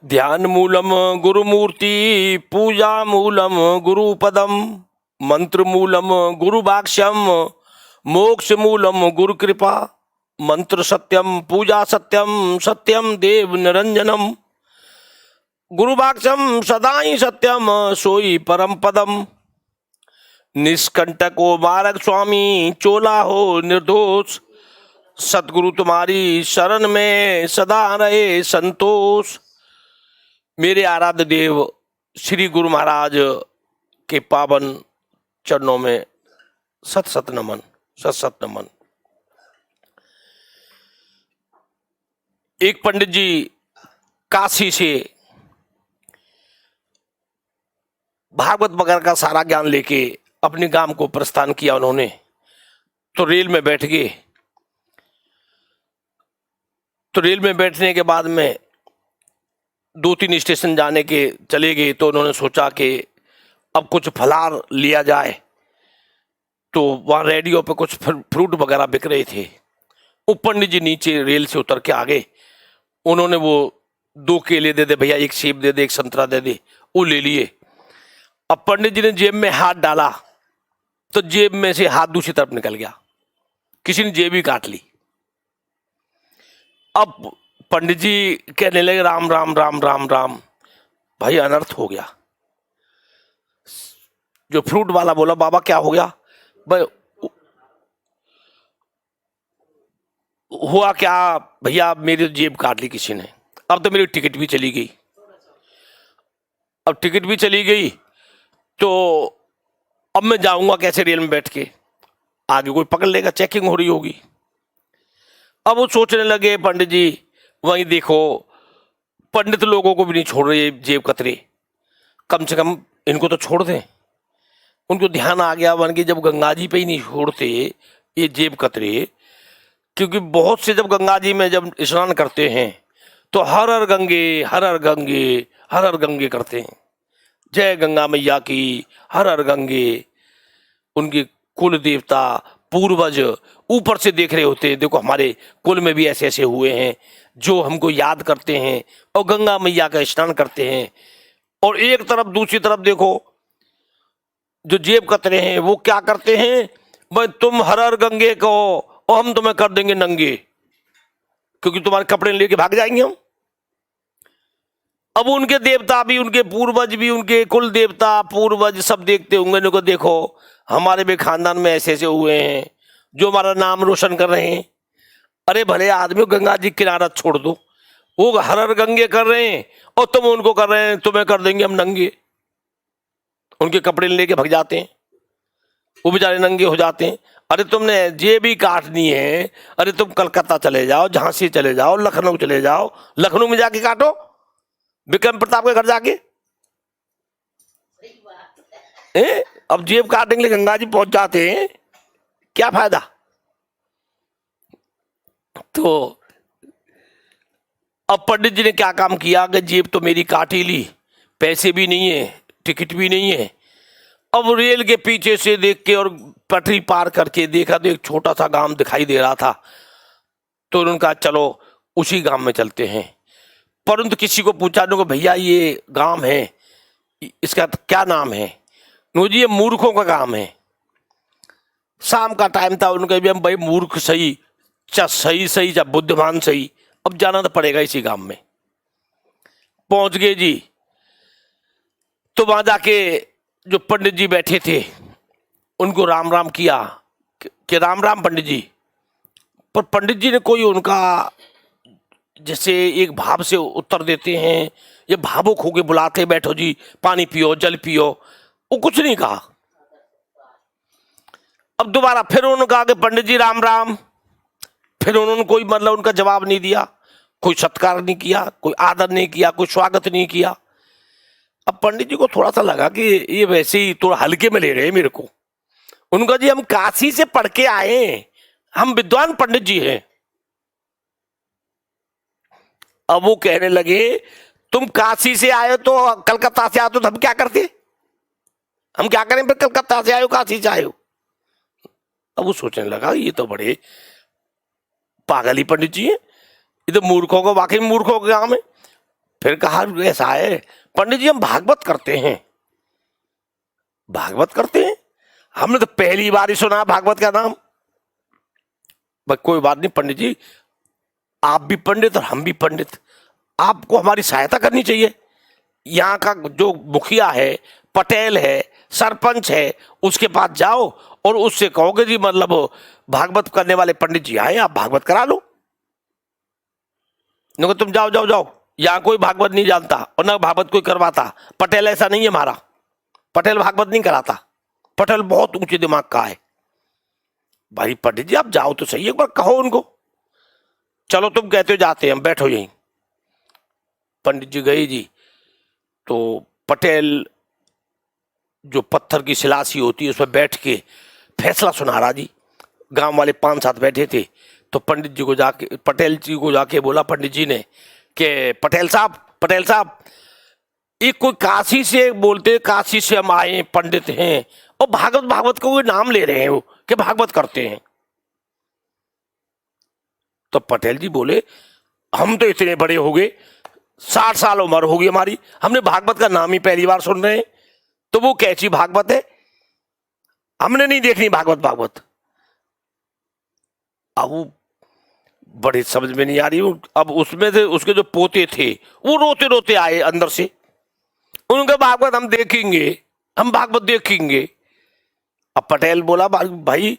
ध्यान मूलम गुरुमूर्ति, पूजा मूलम गुरुपदम, मंत्र मूलम गुरुभाष्यम, मोक्ष मूलम गुरु कृपा, मंत्र सत्यम पूजा सत्यम, सत्यम देव निरंजनम, गुरुभाष्यम सदा ही सत्यम, सोई परम पदम। निष्कंटक हो मार्ग स्वामी, चोला हो निर्दोष, सतगुरु तुम्हारी शरण में सदा रहे संतोष। मेरे आराध्य देव श्री गुरु महाराज के पावन चरणों में सत सत नमन, सत सत नमन। एक पंडित जी काशी से भागवत वगैरह का सारा ज्ञान लेके अपने गांव को प्रस्थान किया उन्होंने। तो रेल में बैठ गए। तो रेल में बैठने के बाद में 2-3 स्टेशन जाने के चले गए। तो उन्होंने सोचा कि अब कुछ फलार लिया जाए। तो वहाँ रेडियो पे कुछ फ्रूट वगैरह बिक रहे थे। वो पंडित जी नीचे रेल से उतर के आ गए। उन्होंने वो 2 केले दे दे भैया, 1 सेब दे दे, 1 संतरा दे दे, वो ले लिए। अब पंडित जी ने जेब में हाथ डाला तो जेब में से हाथ दूसरी तरफ निकल गया। किसी ने जेब ही काट ली। अब पंडित जी कहने लगे राम राम राम राम राम। भाई अनर्थ हो गया। जो फ्रूट वाला बोला बाबा क्या हो गया? भाई हुआ क्या भैया, मेरी जेब काट ली किसी ने। अब तो मेरी टिकट भी चली गई। अब टिकट भी चली गई तो अब मैं जाऊंगा कैसे रेल में बैठ के? आगे कोई पकड़ लेगा, चेकिंग हो रही होगी। अब वो सोचने लगे पंडित जी, वहीं देखो पंडित लोगों को भी नहीं छोड़ रहे जेब कतरे, कम से कम इनको तो छोड़ दें। उनको ध्यान आ गया बन के जब गंगा जी पे ही नहीं छोड़ते ये जेब कतरे, क्योंकि बहुत से जब गंगा जी में जब स्नान करते हैं तो हर हर गंगे हर हर गंगे हर हर गंगे करते हैं। जय गंगा मैया की, हर हर गंगे। उनके कुल देवता पूर्वज ऊपर से देख रहे होते हैं, देखो हमारे कुल में भी ऐसे ऐसे हुए हैं जो हमको याद करते हैं और गंगा मैया का स्नान करते हैं। और एक तरफ दूसरी तरफ देखो जो जेब कतरे हैं वो क्या करते हैं, भाई तुम हर हर गंगे कहो और हम तुम्हें कर देंगे नंगे, क्योंकि तुम्हारे कपड़े लेके भाग जाएंगे हम। अब उनके देवता भी, उनके पूर्वज भी, उनके कुल देवता पूर्वज सब देखते होंगे इनको, देखो हमारे भी खानदान में ऐसे ऐसे हुए हैं जो हमारा नाम रोशन कर रहे हैं। अरे भले आदमी गंगा जी किनारा छोड़ दो, वो हर हर गंगे कर रहे हैं और तुम उनको कर रहे हैं, तुम्हें कर देंगे हम नंगे। उनके कपड़े लेके भाग जाते हैं, वो बेचारे नंगे हो जाते हैं। अरे तुमने जेब ही काटनी है, अरे तुम कलकत्ता चले जाओ, झांसी चले जाओ, लखनऊ चले जाओ, लखनऊ में जाके काटो, विक्रम प्रताप के घर जाके। अब जेब काटने के लिए गंगा जी पहुंच जाते हैं, क्या फायदा? तो अब पंडित जी ने क्या काम किया कि जेब तो मेरी काट ही ली, पैसे भी नहीं है, टिकट भी नहीं है। अब रेल के पीछे से देख के और पटरी पार करके देखा तो एक छोटा सा गांव दिखाई दे रहा था। तो उन्होंने कहा चलो उसी गांव में चलते हैं। परंतु किसी को पूछा उनको, भैया ये गांव है, इसका क्या नाम है? नो जी ये मूर्खों का काम है। शाम का टाइम था, उनका भी हम भाई मूर्ख सही चा सही सही चा बुद्धिमान सही, अब जाना तो पड़ेगा इसी गांव में। पहुंच गए जी। तो वहां जाके जो पंडित जी बैठे थे उनको राम राम किया कि राम राम पंडित जी। पर पंडित जी ने कोई उनका जैसे एक भाव से उत्तर देते हैं, ये भावुक होके बुलाते, बैठो जी पानी पियो जल पियो, वो कुछ नहीं कहा। अब दोबारा फिर उन्होंने कहा कि पंडित जी राम राम। फिर उन्होंने कोई मतलब उनका जवाब नहीं दिया, कोई सत्कार नहीं किया, कोई आदर नहीं किया, कोई स्वागत नहीं किया। अब पंडित जी को थोड़ा सा लगा कि ये वैसे ही थोड़ा हल्के में ले रहे हैं मेरे को। उनका जी हम काशी से पढ़ के आए हैं, हम विद्वान पंडित जी हैं। अब वो कहने लगे तुम काशी से आए हो तो कलकत्ता से आए तो हम क्या करते, हम क्या करें फिर, कलकत्ता से आए हो काशी से आए हो। अब वो सोचने लगा ये तो बड़े पागल ही पंडित जी हैं, ये तो मूर्खों को, वाकई मूर्खों का काम है। फिर कहा ऐसा है पंडित जी, हम भागवत करते हैं। भागवत करते हैं? हमने तो पहली बार ही सुना भागवत का नाम। भाई कोई बात नहीं पंडित जी, आप भी पंडित और हम भी पंडित, आपको हमारी सहायता करनी चाहिए। यहाँ का जो मुखिया है, पटेल है, सरपंच है, उसके पास जाओ और उससे कहोगे जी मतलब भागवत करने वाले पंडित जी आए, आप भागवत करा लो। नहीं तुम जाओ जाओ जाओ, यहाँ कोई भागवत नहीं जानता और ना भागवत कोई करवाता। पटेल ऐसा नहीं है हमारा, पटेल भागवत नहीं कराता, पटेल बहुत ऊंचे दिमाग का है। भाई पंडित जी आप जाओ तो सही, एक बार कहो उनको। चलो तुम कहते हो जाते हैं, हम बैठो यहीं। पंडित जी गए जी, तो पटेल जो पत्थर की शिलासी होती है उसमें बैठ के फैसला सुना रहा जी। गांव वाले 5-7 बैठे थे, तो पंडित जी को जाके, पटेल जी को जाके बोला पंडित जी ने कि पटेल साहब ये कोई काशी से बोलते, काशी से हम आए पंडित हैं और भागवत का कोई नाम ले रहे हैं वो कि भागवत करते हैं। तो पटेल जी बोले हम तो इतने बड़े हो गए, 60 साल उम्र होगी हमारी, हमने भागवत का नाम ही पहली बार सुन रहे हैं, तो वो कैसी भागवत है, हमने नहीं देखनी भागवत। अब वो बड़ी समझ में नहीं आ रही। अब उसमें से उसके जो पोते थे वो रोते रोते आए अंदर से, उनका भागवत हम देखेंगे, हम भागवत देखेंगे। अब पटेल बोला भाई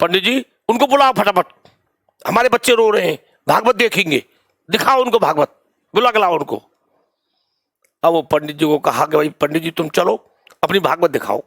पंडित जी उनको बुलाओ फटाफट, हमारे बच्चे रो रहे हैं, भागवत देखेंगे, दिखाओ उनको भागवत, बुलाओ उनको। अब वो पंडित जी को कहा कि भाई पंडित जी तुम चलो अपनी भागवत दिखाओ।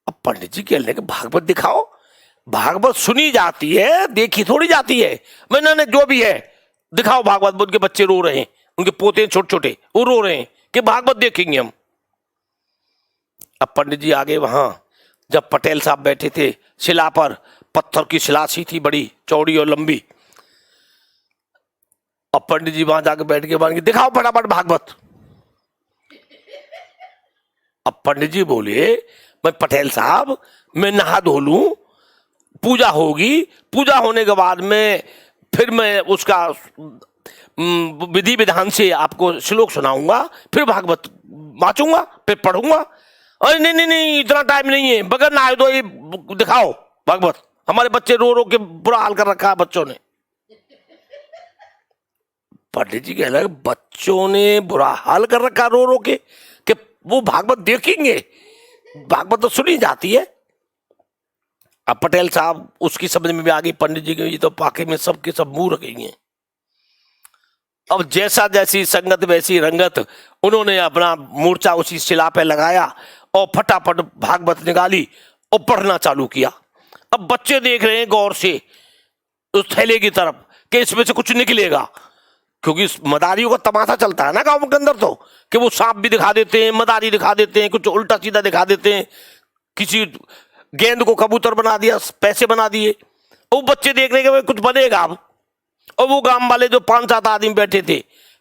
अब पंडित जी कह रहे कि भागवत दिखाओ, भागवत सुनी जाती है, देखी थोड़ी जाती है। मैंने जो भी है दिखाओ भागवत। उनके बच्चे रो रहे हैं, उनके पोते छोटे छोटे वो रो रहे हैं कि भागवत देखेंगे हम। अब पंडित जी आगे वहां, जब पटेल साहब बैठे थे शिला पर, पत्थर की शिलासी थी बड़ी चौड़ी और लंबी। अब पंडित जी वहां जाके बैठ के मान के दिखाओ फटाफट भागवत। अब पंडित जी बोले मैं पटेल साहब मैं नहा धो लूं, पूजा होगी, पूजा होने के बाद में फिर मैं उसका विधि विधान से आपको श्लोक सुनाऊंगा, फिर भागवत वाचूंगा, फिर पढ़ूंगा। अरे नहीं इतना टाइम नहीं है, बगैर नहाए दो ये दिखाओ भागवत, हमारे बच्चे रो रो के बुरा हाल कर रखा है बच्चों ने। पंडित जी कह रहे बच्चों ने बुरा हाल कर रखा रो रो के कि वो भागवत देखेंगे, भागवत तो सुनी जाती है। अब पटेल साहब उसकी समझ में भी आ गई पंडित जी की तो पाके में सबके सब मुंह रखेंगे। अब जैसा जैसी संगत वैसी रंगत, उन्होंने अपना मूर्छा उसी शिला पे लगाया और फटाफट भागवत निकाली और पढ़ना चालू किया। अब बच्चे देख रहे हैं गौर से उस थैले की तरफ कि इसमें से कुछ निकलेगा, क्योंकि मदारियों का तमाशा चलता है ना गांव के अंदर, तो कि वो सांप भी दिखा देते हैं, मदारी दिखा देते हैं, कुछ उल्टा सीधा दिखा देते हैं, किसी गेंद को कबूतर बना दिया, पैसे बना दिए। वो बच्चे देख रहे हैं कि कुछ बनेगा अब। और वो गांव वाले जो 5-7 आदमी बैठे थे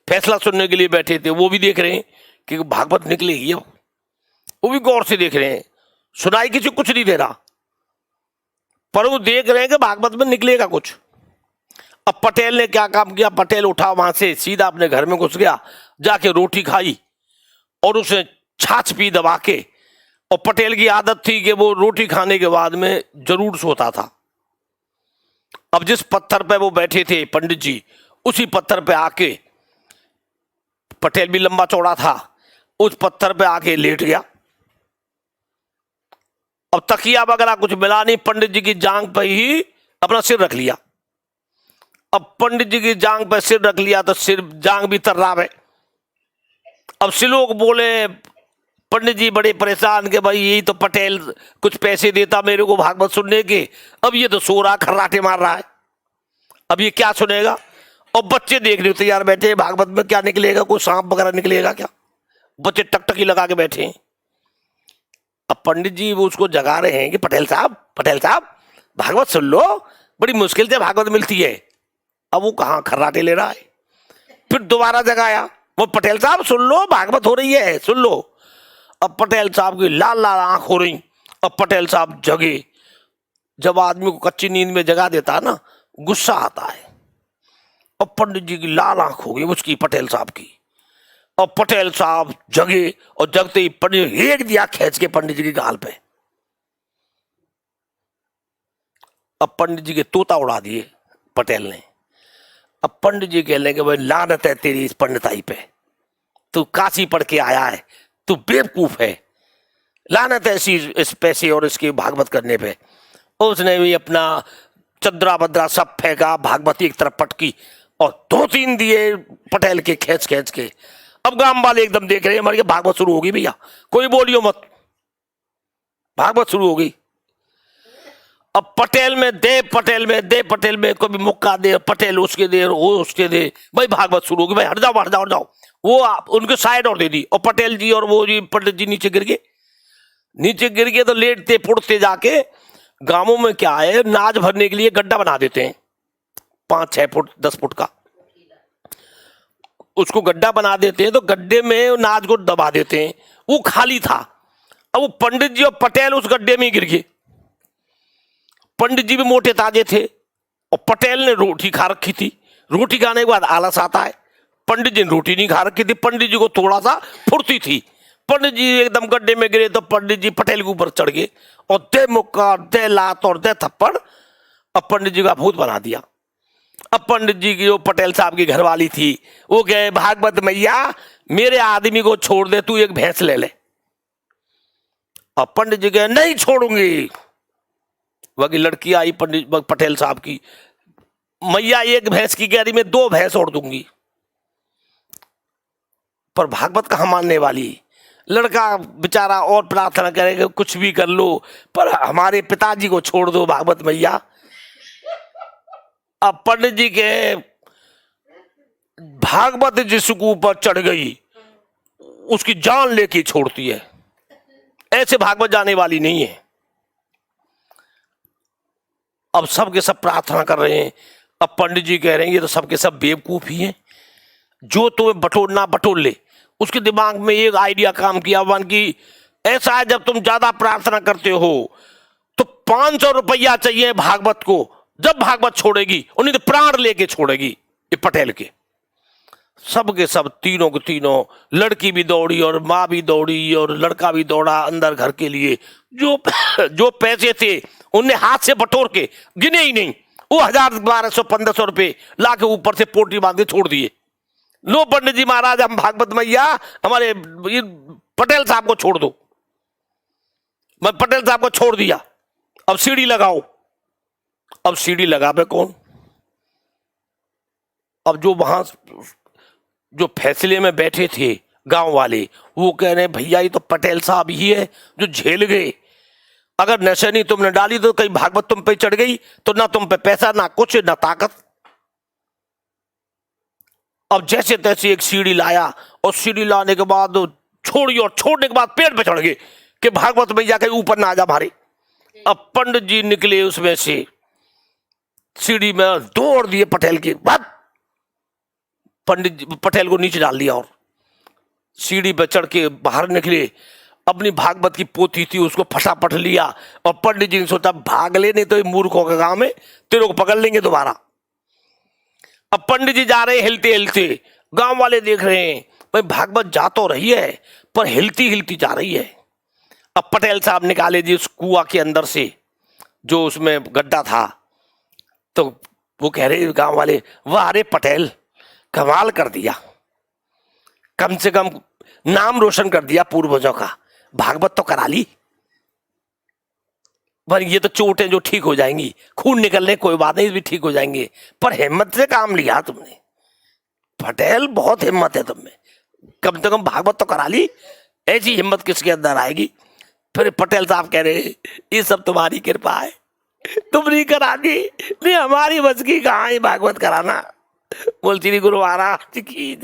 फैसला सुनने के लिए बैठे थे, वो भी देख रहे हैं कि भागवत निकलेगी। वो भी गौर से देख रहे हैं, सुनाई किसी कुछ नहीं दे रहा, पर वो देख रहे हैं कि भागवत में निकलेगा कुछ। अब पटेल ने क्या काम किया, पटेल उठा वहां से सीधा अपने घर में घुस गया, जाके रोटी खाई और उसने छाछ पी दबा के। और पटेल की आदत थी कि वो रोटी खाने के बाद में जरूर सोता था। अब जिस पत्थर पे वो बैठे थे पंडित जी, उसी पत्थर पे आके, पटेल भी लंबा चौड़ा था, उस पत्थर पे आके लेट गया। अब तकिया वगैरह कुछ मिला नहीं, पंडित जी की जांग पे ही अपना सिर रख लिया। अब पंडित जी की जांग पे सिर रख लिया तो सिर जांग भी तर्राब है। अब सिलोक बोले, पंडित जी बड़े परेशान के भाई यही तो पटेल कुछ पैसे देता मेरे को भागवत सुनने के, अब ये तो सो रहा खर्राटे मार रहा है, अब ये क्या सुनेगा। और बच्चे देख रहे तैयार बैठे, भागवत में क्या निकलेगा, कोई सांप वगैरह निकलेगा क्या, बच्चे टकटकी लगा के बैठे हैं। अब पंडित जी वो उसको जगा रहे हैं कि पटेल साहब भागवत सुन लो, बड़ी मुश्किल से भागवत मिलती है। अब वो कहाँ खर्राटे ले रहा है। फिर दोबारा जगाया, वो पटेल साहब सुन लो भागवत हो रही है, सुन लो। अब पटेल साहब की लाल लाल आंख हो रही। अब पटेल साहब जगे। जब आदमी को कच्ची नींद में जगा देता है ना, गुस्सा आता है। और पंडित जी की लाल आंख हो गई उसकी, पटेल साहब की। और पटेल साहब जगे, और जगते ही पंडित एक दिया खींच के पंडित जी की गाल पे। अब पंडित जी के तोता उड़ा दिए पटेल ने। अब पंडित जी कह लेंगे भाई लानत है तेरी इस पंडिताई पे, तू काशी पढ़ के आया है, तू बेवकूफ है, लानत है इस पैसे और इसके भागवत करने पे। उसने भी अपना चंद्रा बद्रा सब फेंका, भागवती एक तरफ पटकी और 2-3 दिए पटेल के खींच खींच के। अब गांव वाले एकदम देख रहे हैं हमारी भागवत शुरू होगी भैया, कोई बोलियो मत, भागवत शुरू हो गई। अब पटेल में दे, पटेल में दे, पटेल में कभी मुक्का दे, पटेल उसके दे, वो उसके दे, भाई भागवत शुरू होगी, भाई हट जाओ हट जाओ हट जाओ। वो उनके साइड और दे दी, और पटेल जी और वो जी पंडित जी नीचे गिर गए। नीचे गिर गए तो लेटते पुड़ते जाके गांवों में क्या है, नाच भरने के लिए गड्ढा बना देते हैं 5-6 फुट 10 फुट का, उसको गड्ढा बना देते हैं, तो गड्ढे में नाच को दबा देते हैं। वो खाली था, अब वो पंडित जी और पटेल उस गड्ढे में गिर गए। पंडित जी भी मोटे ताजे थे और पटेल ने रोटी खा रखी थी। रोटी खाने के बाद आलस आता है, पंडित जी ने रोटी नहीं खा रखी थी, पंडित जी को थोड़ा सा फुर्ती थी। पंडित जी एकदम गड्ढे में गिरे तो पंडित जी पटेल के ऊपर चढ़ गए और दे मुक्का, दे लात और दे थप्पड़, अब पंडित जी का भूत बना दिया। अब पंडित जी की जो पटेल साहब की घरवाली थी वो कहे भागवत मैया मेरे आदमी को छोड़ दे, तू एक भैंस ले ले। अब पंडित जी कहे नहीं छोड़ूंगी। वही लड़की आई पंडित पटेल साहब की, मैया एक भैंस की कह रही मैं 2 भैंस और दूंगी, पर भागवत कहाँ मानने वाली। लड़का बेचारा और प्रार्थना करेगा कुछ भी कर लो पर हमारे पिताजी को छोड़ दो भागवत मैया। अब पंडित जी के भागवत जिसके ऊपर चढ़ गई उसकी जान लेके छोड़ती है, ऐसे भागवत जाने वाली नहीं है। अब सब के सब प्रार्थना कर रहे हैं। अब पंडित जी कह रहे हैं ये तो सबके सब बेवकूफ ही हैं, जो तुम्हें बटोरना बटोर ले। उसके दिमाग में एक आइडिया काम किया वन की, ऐसा है जब तुम ज्यादा प्रार्थना करते हो तो 500 रुपया चाहिए भागवत को, जब भागवत छोड़ेगी उन्हें तो प्राण लेके छोड़ेगी ये पटेल के। सब के सब तीनों के तीनों, लड़की भी दौड़ी और माँ भी दौड़ी और लड़का भी दौड़ा अंदर घर के लिए। जो पैसे थे उनने हाथ से बटोर के गिने ही नहीं, वो 1000 1200 1500 रुपए ला के ऊपर से पोटली बांध के छोड़ दिए। लो पंडित जी महाराज हम भागवत मैया हमारे पटेल साहब को छोड़ दो। मैं पटेल साहब को छोड़ दिया, अब सीढ़ी लगाओ। अब सीढ़ी लगावे कौन? अब जो वहां जो फैसले में बैठे थे गांव वाले वो कह रहे भैया ये तो पटेल साहब ही है जो झेल गए, अगर नशे नहीं तुमने डाली तो कहीं भागवत तुम पे चढ़ गई तो ना तुम पे पैसा ना कुछ ना ताकत। अब जैसे तैसे एक सीढ़ी लाया और सीढ़ी लाने के बाद छोड़ी और छोड़ने के बाद पेड़ पे चढ़ गए कि भागवत भैया के ऊपर ना आ जा मारे। अब पंडित जी निकले उसमें से, सीढ़ी में दौड़ दिए पटेल की, पंडित जी पटेल को नीचे डाल दिया और सीढ़ी पर चढ़ के बाहर निकले। अपनी भागवत की पोथी थी उसको फटाफट लिया और पंडित जी ने सोचा भाग ले नहीं तो ये मूर्खों का काम है, तेरे को पकड़ लेंगे दोबारा। अब पंडित जी जा रहे हैं हिलते हिलते, गांव वाले देख रहे हैं भाई भागवत जा तो रही है पर हिलती हिलती जा रही है। अब पटेल साहब निकाले जी उस कुआं के अंदर से जो उसमें गड्ढा था, तो वो कह रहे गांव वाले वाह अरे पटेल कमाल कर दिया, कम से कम नाम रोशन कर दिया पूर्वजों का, भागवत तो करा ली। पर ये तो चोटें जो ठीक हो जाएंगी, खून निकलने कोई बात नहीं भी ठीक हो जाएंगे, पर हिम्मत से काम लिया तुमने पटेल, बहुत हिम्मत है तुम में, कम से कम भागवत तो करा ली। ऐसी हिम्मत किसके अंदर आएगी? फिर पटेल साहब कह रहे ये सब तुम्हारी कृपा है, तुम नहीं करा दी, नहीं हमारी बस की कहाँ है भागवत कराना। बोल श्री गुरु महाराज की